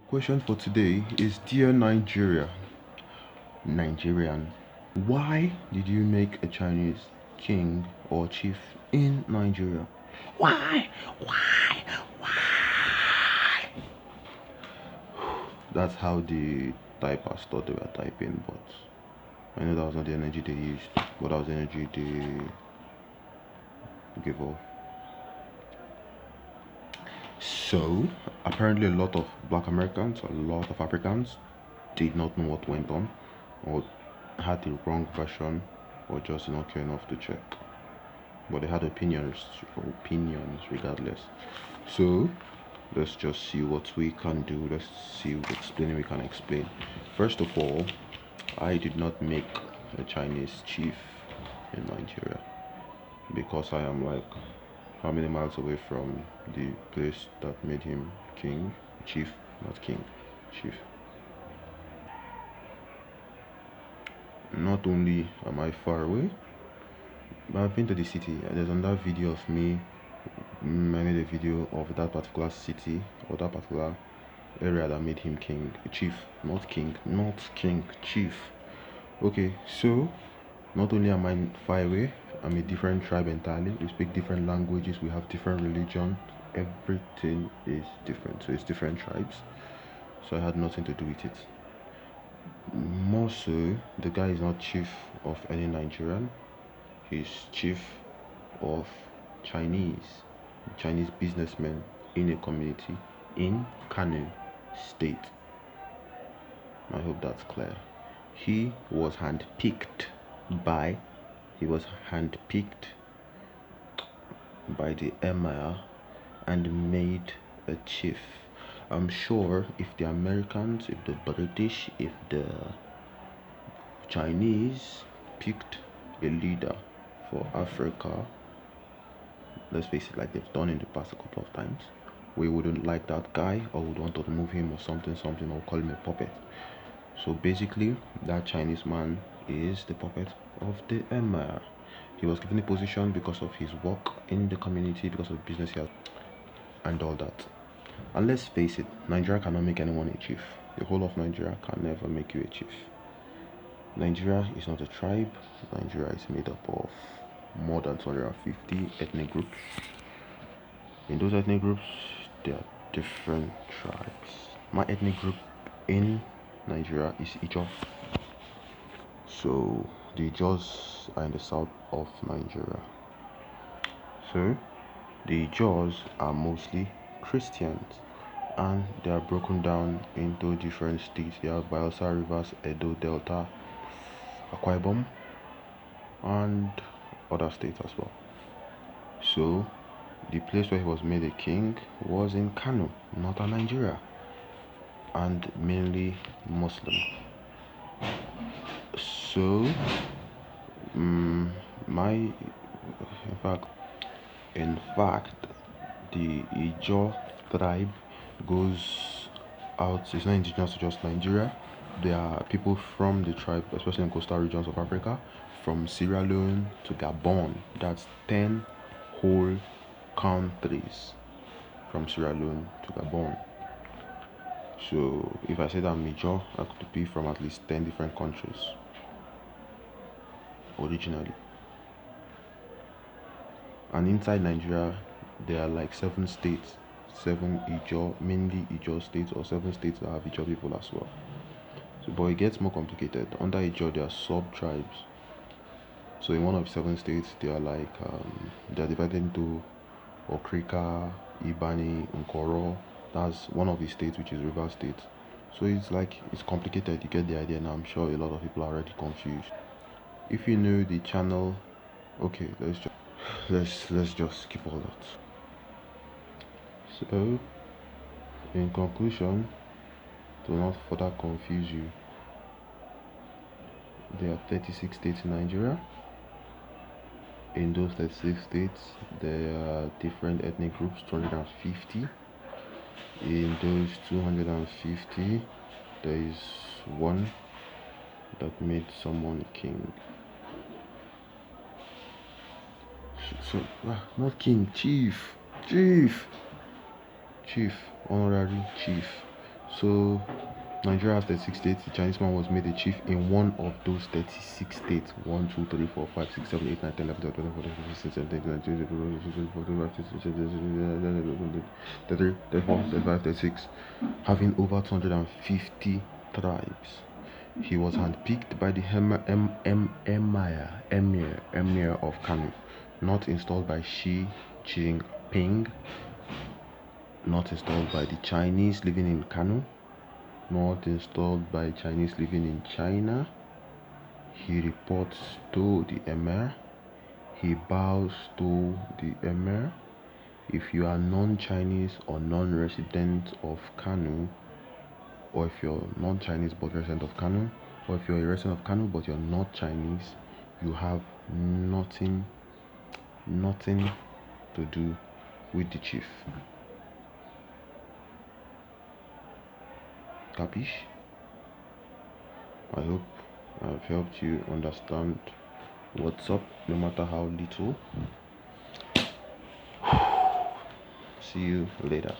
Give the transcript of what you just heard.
Question for today is: Dear Nigerian, why did you make a Chinese king or chief in Nigeria? Why? Why? Why? That's how the typers thought they were typing, but I know that was not the energy they used, but that was the energy they gave off. So, apparently, a lot of black Americans, a lot of Africans did not know what went on, or had the wrong version, or just did not care enough to check. But they had opinions regardless. So, let's just see what we can do. Let's see what explaining we can explain. First of all, I did not make a Chinese chief in Nigeria because I am like how many miles away from the place that made him king, chief, not king, chief. Not only am I far away, but I've been to the city. There's another video of me. I made a video of that particular city or that particular area that made him king, chief, not king, chief. Okay, so not only am I far away, I'm a different tribe entirely. We speak different languages, we have different religion, everything is different. So it's different tribes. So I had nothing to do with it. More so, the guy is not chief of any Nigerian, he's chief of Chinese businessmen in a community in Kano State. I hope that's clear. He was handpicked by the emir and made a chief. I'm sure if the Americans, if the British, if the Chinese picked a leader for Africa, let's face it, like they've done in the past a couple of times, we wouldn't like that guy or would want to remove him or something, or call him a puppet. So basically, that Chinese man is the puppet of the emir. He was given a position because of his work in the community, because of business he has, and all that. And let's face it, Nigeria cannot make anyone a chief. The whole of Nigeria can never make you a chief. Nigeria is not a tribe. Nigeria is made up of more than 250 ethnic groups. In those ethnic groups, there are different tribes. My ethnic group in Nigeria is Ijaw. So the Ijaws are in the south of Nigeria. So the Ijaws are mostly Christians, and they are broken down into different states. You have Bayelsa, Rivers, Edo, Delta, Akwa Ibom, and other states as well. So the place where he was made a king was in Kano, northern Nigeria, and mainly Muslim. So in fact, the Ijaw tribe goes out. It's not indigenous to just Nigeria. There are people from the tribe, especially in coastal regions of Africa, from Sierra Leone to Gabon. That's 10 whole countries from Sierra Leone to Gabon. So if I say that I'm Ijaw, I could be from at least 10 different countries originally. And inside Nigeria, there are like 7 states, 7 Ijaw, mainly Ijaw states, or 7 states that have Ijaw people as well. So, but it gets more complicated. Under Ijaw, there are sub-tribes. So in one of 7 states, they are like, they are divided into Okrika, Ibani, Nkoro. That's one of the states, which is River State. So it's complicated. You get the idea now. I'm sure a lot of people are already confused. If you know the channel, okay, let's just skip all that. So, in conclusion, to not further confuse you, there are 36 states in Nigeria. In those 36 states, there are different ethnic groups, 250. In those 250, there is one that made someone king. So, not king, chief, honorary chief. So Nigeria has 36 states. The Chinese man was made a chief in one of those 36 states. 1, 2, 3, 4, 5, 6, 7, 8, 9, 10, 11, 12, 13, 14, 15, 16, 17, 18, 19, 20, 23, 34, 35, 36, having over 250 tribes. He was handpicked by the emir of Kanu, not installed by Xi Jinping, not installed by the Chinese living in Kanu, not installed by Chinese living in China. He reports to the emir. He bows to the emir. If you are non-Chinese or non-resident of Kanu, or if you're non-Chinese but resident of Kanu, or if you're a resident of Kanu but you're not Chinese, you have nothing to do with the chief. Capish? I hope I've helped you understand what's up, no matter how little. See you later.